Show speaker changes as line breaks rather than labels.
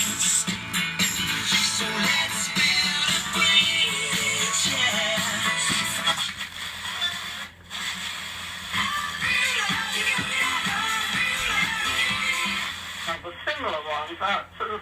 So let's build a bridge, yeah. Now the similar ones out to the